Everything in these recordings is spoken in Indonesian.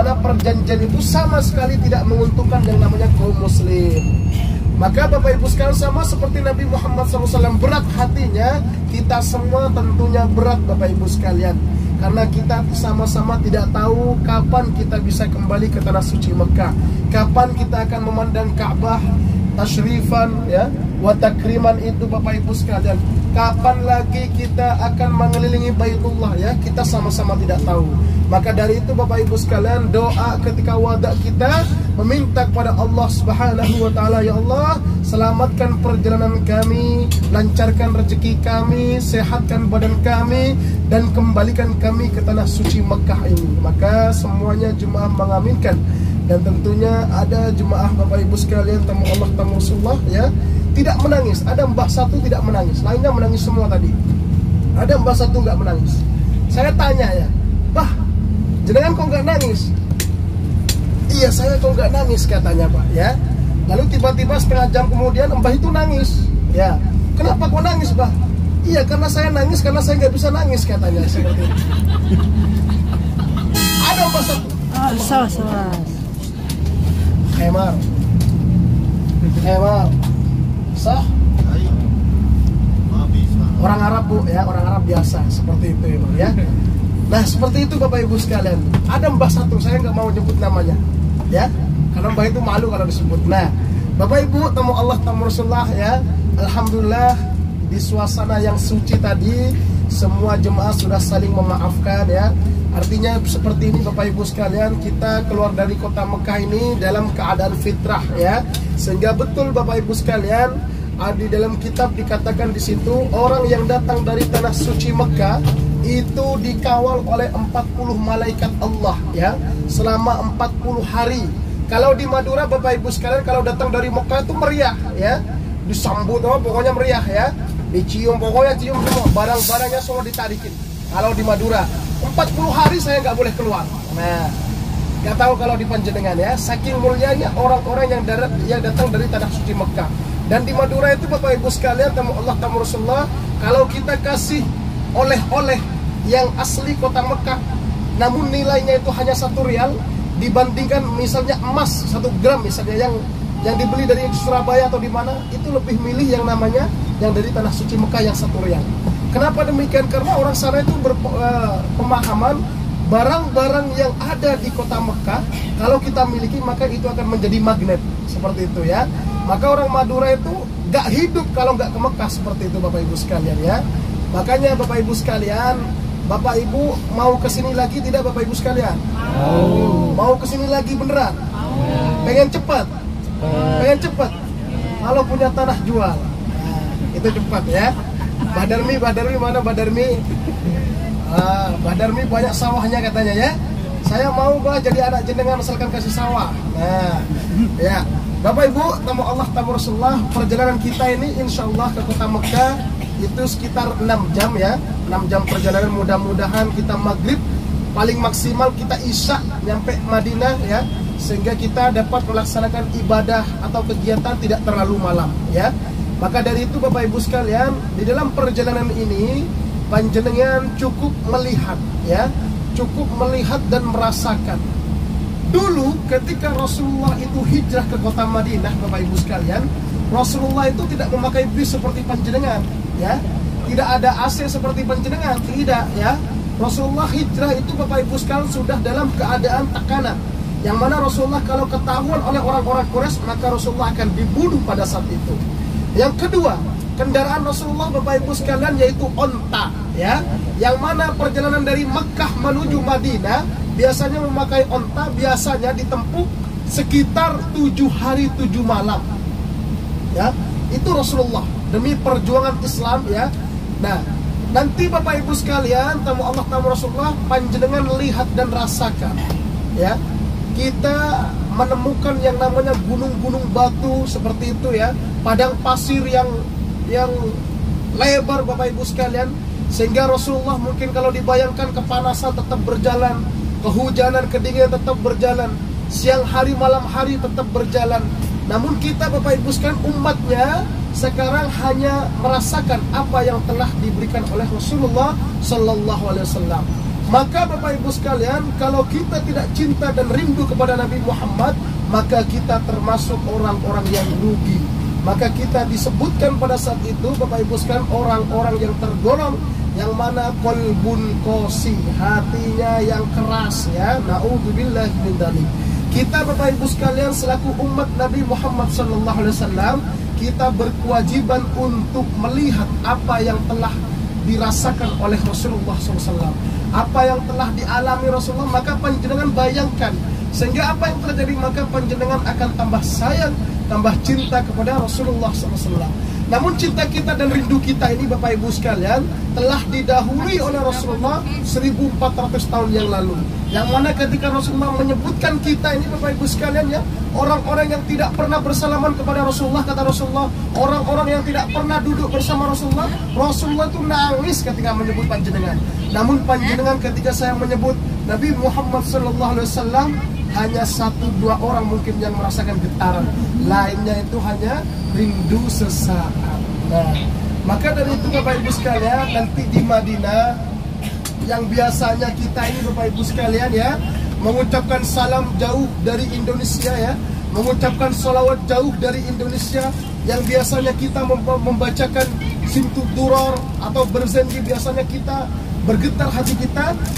mana perjanjian itu sama sekali tidak menguntungkan yang namanya kaum muslim. Maka Bapak Ibu sekalian, sama seperti Nabi Muhammad SAW berat hatinya, kita semua tentunya berat Bapak Ibu sekalian. Karena kita sama-sama tidak tahu kapan kita bisa kembali ke tanah suci Mekah, kapan kita akan memandang Ka'bah tasyrifan ya, wa takriman itu Bapak Ibu sekalian. Kapan lagi kita akan mengelilingi Baitullah ya, kita sama-sama tidak tahu. Maka dari itu Bapak Ibu sekalian, doa ketika wada kita meminta kepada Allah Subhanahu wa taala, ya Allah, selamatkan perjalanan kami, lancarkan rezeki kami, sehatkan badan kami, dan kembalikan kami ke tanah suci Mekah ini. Maka semuanya jemaah mengaminkan. Dan tentunya ada jemaah Bapak Ibu sekalian, tamu Allah, tamu Rasulullah ya, tidak menangis. Ada mbah satu tidak menangis, lainnya menangis semua tadi. Ada mbah satu nggak menangis. Saya tanya ya, "Bah, jenengan kok nggak nangis?" "Iya, saya kok nggak nangis," katanya Pak ya. Lalu tiba-tiba setengah jam kemudian mbah itu nangis. Ya, "Kenapa kok nangis, Bah?" "Iya, karena saya nangis karena saya nggak bisa nangis," katanya seperti itu. Ada mbah satu. Hemar, sah. Orang Arab Bu ya, orang Arab biasa seperti itu ya. Nah seperti itu Bapak Ibu sekalian. Ada mbah satu, saya nggak mau nyebut namanya ya, karena mbah itu malu kalau disebut. Nah Bapak Ibu, tamu Allah, tamu Rasulullah ya, alhamdulillah di suasana yang suci tadi semua jemaah sudah saling memaafkan ya. Artinya seperti ini Bapak Ibu sekalian, kita keluar dari kota Mekah ini dalam keadaan fitrah ya. Sehingga betul Bapak Ibu sekalian, di dalam kitab dikatakan di situ, orang yang datang dari tanah suci Mekah itu dikawal oleh 40 malaikat Allah ya, selama 40 hari. Kalau di Madura Bapak Ibu sekalian, kalau datang dari Mekah itu meriah ya, disambut pokoknya meriah ya, dicium, pokoknya cium semua, barang-barangnya semua ditarikin. Kalau di Madura 40 hari saya nggak boleh keluar. Nah, nggak tahu kalau di Panjenengan ya, saking mulianya orang-orang yang datang dari tanah suci Mekah. Dan di Madura itu Bapak Ibu sekalian, tamu Allah, tamu Rasulullah, kalau kita kasih oleh-oleh yang asli kota Mekah, namun nilainya itu hanya 1 rial, dibandingkan misalnya emas 1 gram misalnya yang dibeli dari Surabaya atau di mana, itu lebih milih yang namanya yang dari tanah suci Mekah yang 1 rial. Kenapa demikian? Karena orang sana itu berpemahaman barang-barang yang ada di kota Mekah, kalau kita miliki maka itu akan menjadi magnet, seperti itu ya. Maka orang Madura itu gak hidup kalau nggak ke Mekah, seperti itu Bapak Ibu sekalian ya. Makanya Bapak Ibu sekalian, Bapak Ibu mau kesini lagi tidak Bapak Ibu sekalian? Mau kesini lagi beneran? Pengen cepat? Pengen cepat? Kalau punya tanah jual, itu cepat ya. Badarmi mana Badarmi? Badarmi banyak sawahnya katanya ya. Saya mau Bah jadi anak jenengan asalkan kasih sawah. Nah ya Bapak Ibu, tamu Allah, tamu Rasulullah, perjalanan kita ini insya Allah ke kota Mekah itu sekitar 6 jam ya. 6 jam perjalanan, mudah-mudahan kita maghrib, paling maksimal kita isya nyampe Madinah ya, sehingga kita dapat melaksanakan ibadah atau kegiatan tidak terlalu malam ya. Maka dari itu Bapak Ibu sekalian, di dalam perjalanan ini panjenengan cukup melihat ya, cukup melihat dan merasakan. Dulu ketika Rasulullah itu hijrah ke kota Madinah Bapak Ibu sekalian, Rasulullah itu tidak memakai bis seperti panjenengan ya, tidak ada AC seperti panjenengan, tidak ya. Rasulullah hijrah itu Bapak Ibu sekalian sudah dalam keadaan tekanan, yang mana Rasulullah kalau ketahuan oleh orang-orang Quraisy maka Rasulullah akan dibunuh pada saat itu. Yang kedua, kendaraan Rasulullah Bapak Ibu sekalian yaitu onta ya, yang mana perjalanan dari Mekah menuju Madinah biasanya memakai onta, biasanya ditempuh sekitar 7 hari 7 malam ya. Itu Rasulullah demi perjuangan Islam ya. Nah nanti Bapak Ibu sekalian, tamu Allah, tamu Rasulullah, panjenengan lihat dan rasakan ya, kita menemukan yang namanya gunung-gunung batu seperti itu ya, padang pasir yang lebar Bapak Ibu sekalian, sehingga Rasulullah mungkin kalau dibayangkan kepanasan tetap berjalan, kehujanan, kedinginan tetap berjalan, siang hari malam hari tetap berjalan. Namun kita Bapak Ibu sekalian, umatnya sekarang hanya merasakan apa yang telah diberikan oleh Rasulullah Sallallahu Alaihi Wasallam. Maka Bapak Ibu sekalian, kalau kita tidak cinta dan rindu kepada Nabi Muhammad, maka kita termasuk orang-orang yang rugi. Maka kita disebutkan pada saat itu Bapak Ibu sekalian, orang-orang yang tergolong yang mana qalbun qasi, hatinya yang keras, ya. Naudzubillah min dzalik. Kita Bapak Ibu sekalian selaku umat Nabi Muhammad SAW, kita berkewajiban untuk melihat apa yang telah dirasakan oleh Rasulullah SAW, apa yang telah dialami Rasulullah, maka panjenengan bayangkan, sehingga apa yang terjadi, maka panjenengan akan tambah sayang, tambah cinta kepada Rasulullah SAW. Namun cinta kita dan rindu kita ini Bapak Ibu sekalian telah didahului oleh Rasulullah 1400 tahun yang lalu. Yang mana ketika Rasulullah menyebutkan kita ini Bapak Ibu sekalian, ya, orang-orang yang tidak pernah bersalaman kepada Rasulullah, kata Rasulullah, orang-orang yang tidak pernah duduk bersama Rasulullah, Rasulullah itu nangis ketika menyebut panjenengan. Namun panjenengan ketika saya menyebut Nabi Muhammad SAW, hanya 1-2 orang mungkin yang merasakan getaran, lainnya itu hanya rindu sesaat. Nah, maka dari itu Bapak Ibu sekalian, nanti di Madinah yang biasanya kita ini Bapak Ibu sekalian, ya, mengucapkan salam jauh dari Indonesia, ya, mengucapkan sholawat jauh dari Indonesia, yang biasanya kita membacakan simtu duror atau berjanji, biasanya kita bergetar hati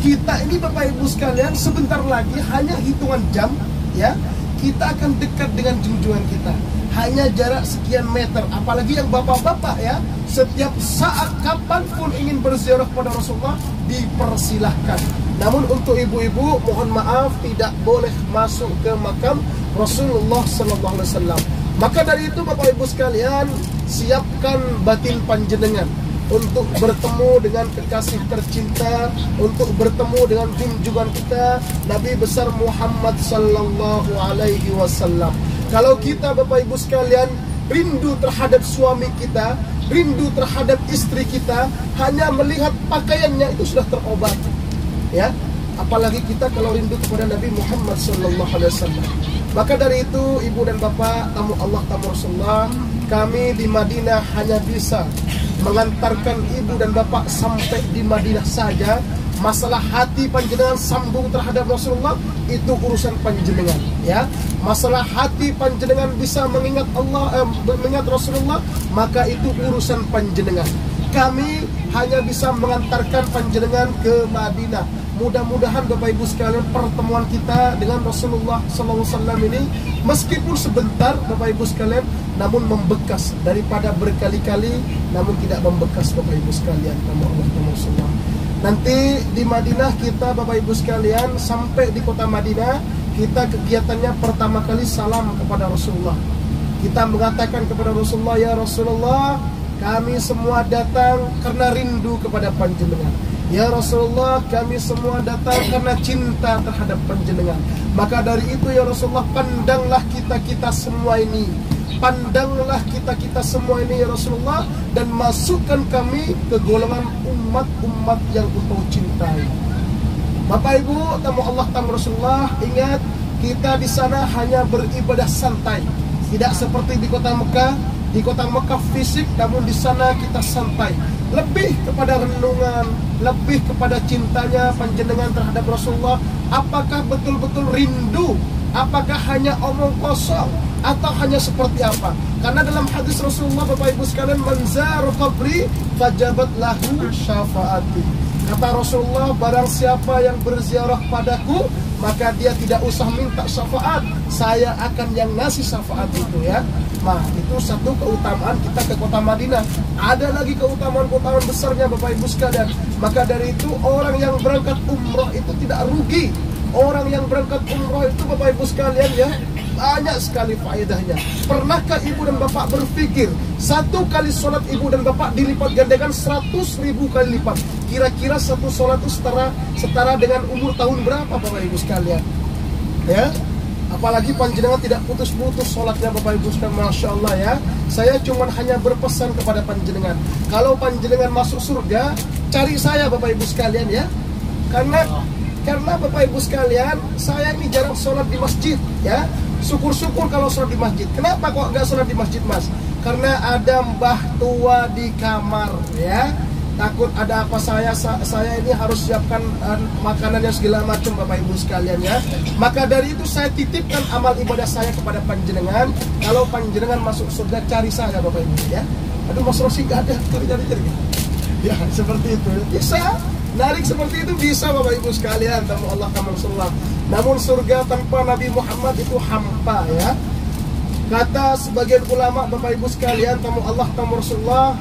kita ini Bapak Ibu sekalian, sebentar lagi hanya hitungan jam, ya, kita akan dekat dengan junjungan kita. Hanya jarak sekian meter. Apalagi yang bapak-bapak, ya, setiap saat kapanpun ingin berziarah pada Rasulullah dipersilahkan. Namun untuk ibu-ibu, mohon maaf, tidak boleh masuk ke makam Rasulullah SAW. Maka dari itu Bapak Ibu sekalian, siapkan batin panjenengan untuk bertemu dengan kekasih tercinta, untuk bertemu dengan junjungan kita Nabi besar Muhammad sallallahu alaihi wasallam. Kalau kita Bapak Ibu sekalian rindu terhadap suami kita, rindu terhadap istri kita, hanya melihat pakaiannya itu sudah terobati, ya. Apalagi kita kalau rindu kepada Nabi Muhammad sallallahu alaihi wasallam. Maka dari itu Ibu dan Bapak, tamu Allah, tamu Rasulullah, kami di Madinah hanya bisa mengantarkan Ibu dan Bapak sampai di Madinah saja. Masalah hati panjenengan sambung terhadap Rasulullah, itu urusan panjenengan, ya. Masalah hati panjenengan bisa mengingat Allah, mengingat Rasulullah, maka itu urusan panjenengan. Kami hanya bisa mengantarkan panjenengan ke Madinah. Mudah-mudahan Bapak Ibu sekalian, pertemuan kita dengan Rasulullah SAW ini meskipun sebentar Bapak Ibu sekalian, namun membekas daripada berkali-kali, namun tidak membekas Bapak Ibu sekalian. Nama Allah, nama Rasulullah. Nanti di Madinah kita Bapak Ibu sekalian, sampai di kota Madinah, kita kegiatannya pertama kali salam kepada Rasulullah. Kita mengatakan kepada Rasulullah, ya Rasulullah, kami semua datang karena rindu kepada panjenengan. Ya Rasulullah, kami semua datang karena cinta terhadap panjenengan. Maka dari itu ya Rasulullah, pandanglah kita semua ini, pandanglah kita semua ini ya Rasulullah, dan masukkan kami ke golongan umat-umat yang Engkau cintai. Bapak Ibu, tamu Allah, tamu Rasulullah, ingat, kita di sana hanya beribadah santai, tidak seperti di kota Mekah. Di kota Mekah fisik, namun di sana kita santai, lebih kepada renungan, lebih kepada cintanya panjenengan terhadap Rasulullah. Apakah betul-betul rindu? Apakah hanya omong kosong? Atau hanya seperti apa? Karena dalam hadis Rasulullah Bapak Ibu sekalian, man zara qabri fajabat lahu syafaati. Kata Rasulullah, barang siapa yang berziarah padaku, maka dia tidak usah minta syafaat, saya akan yang ngasih syafaat itu, ya. Nah, itu satu keutamaan kita ke kota Madinah. Ada lagi keutamaan-keutamaan besarnya Bapak Ibu sekalian. Maka dari itu orang yang berangkat umroh itu tidak rugi. Orang yang berangkat umroh itu Bapak Ibu sekalian, ya, banyak sekali faedahnya. Pernahkah Ibu dan Bapak berpikir satu kali sholat Ibu dan Bapak dilipat gandakan 100.000 kali lipat? Kira-kira satu sholat itu setara dengan umur tahun berapa Bapak Ibu sekalian, ya? Apalagi panjenengan tidak putus-putus sholatnya Bapak Ibu sekalian, Masya Allah, ya. Saya cuma hanya berpesan kepada panjenengan, kalau panjenengan masuk surga, cari saya Bapak Ibu sekalian, ya. Karena Bapak Ibu sekalian, saya ini jarang sholat di masjid, ya. Syukur-syukur kalau sholat di masjid. Kenapa kok nggak sholat di masjid, Mas? Karena ada mbah tua di kamar, ya. takut ada apa saya ini harus siapkan makanan yang segala macam Bapak Ibu sekalian ya. Maka dari itu saya titipkan amal ibadah saya kepada panjenengan. Kalau panjenengan masuk surga cari saya Bapak Ibu ya. Aduh Mas Rosi gak ada, cari. Ya seperti itu. Bisa narik seperti itu, bisa Bapak Ibu sekalian, tamu Allah kamu Rasulullah. Namun surga tanpa Nabi Muhammad itu hampa ya. Kata sebagian ulama Bapak Ibu sekalian, tamu Allah tamu Rasulullah,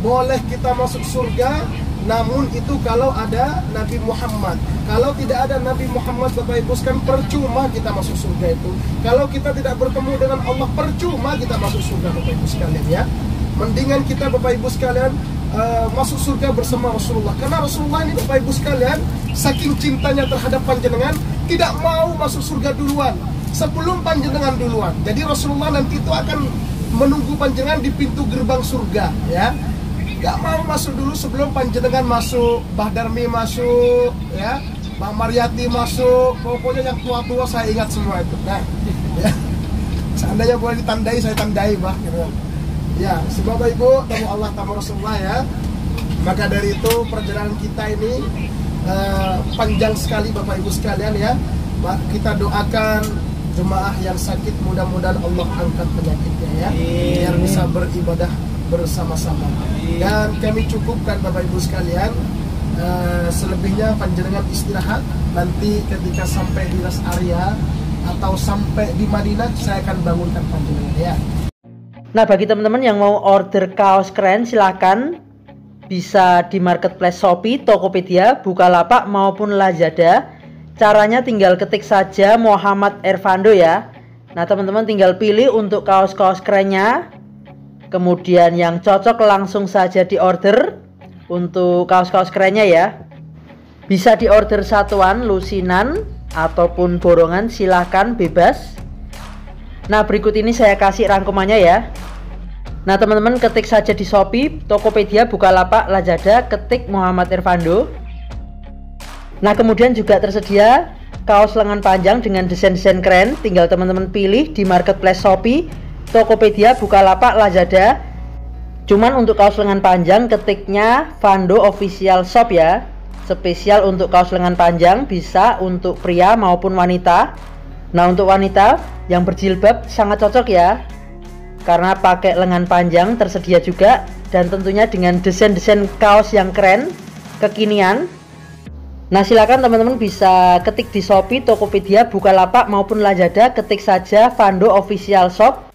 boleh kita masuk surga, namun itu kalau ada Nabi Muhammad. Kalau tidak ada Nabi Muhammad Bapak Ibu sekalian, percuma kita masuk surga itu. Kalau kita tidak bertemu dengan Allah, percuma kita masuk surga Bapak Ibu sekalian ya. Mendingan kita Bapak Ibu sekalian masuk surga bersama Rasulullah. Karena Rasulullah ini Bapak Ibu sekalian, saking cintanya terhadap panjenengan, tidak mau masuk surga duluan sebelum panjenengan duluan. Jadi Rasulullah nanti itu akan menunggu panjenengan di pintu gerbang surga ya. Gak mau masuk dulu sebelum panjenengan masuk. Mbah Darmi masuk ya, Mbak Mariati masuk. Pokoknya yang tua-tua saya ingat semua itu. Nah ya, seandainya boleh ditandai, saya tandai Mbah gitu. Ya, semoga Ibu tamu Allah tamu Rasulullah ya. Maka dari itu perjalanan kita ini panjang sekali Bapak Ibu sekalian ya. Kita doakan jemaah yang sakit, mudah-mudahan Allah angkat penyakitnya ya, biar bisa beribadah bersama-sama. Dan kami cukupkan Bapak Ibu sekalian, selebihnya panjenengan istirahat. Nanti ketika sampai di rest area atau sampai di Madinah, saya akan bangunkan panjenengan ya. Nah, bagi teman-teman yang mau order kaos keren, silakan bisa di marketplace Shopee, Tokopedia, Bukalapak maupun Lazada. Caranya tinggal ketik saja Muhammad Ervando ya. Nah, teman-teman tinggal pilih untuk kaos-kaos kerennya. Kemudian yang cocok langsung saja di order untuk kaos-kaos kerennya ya. Bisa di order satuan, lusinan ataupun borongan, silahkan bebas. Nah, berikut ini saya kasih rangkumannya ya. Nah, teman-teman ketik saja di Shopee, Tokopedia, Bukalapak, Lazada, ketik Muhammad Ervando. Nah, kemudian juga tersedia kaos lengan panjang dengan desain-desain keren. Tinggal teman-teman pilih di marketplace Shopee, Tokopedia, Bukalapak, Lazada. Cuman untuk kaos lengan panjang ketiknya Vando Official Shop ya. Spesial untuk kaos lengan panjang, bisa untuk pria maupun wanita. Nah, untuk wanita yang berjilbab sangat cocok ya, karena pakai lengan panjang tersedia juga. Dan tentunya dengan desain-desain kaos yang keren, kekinian. Nah, silakan teman-teman bisa ketik di Shopee, Tokopedia, Bukalapak maupun Lazada, ketik saja Vando Official Shop.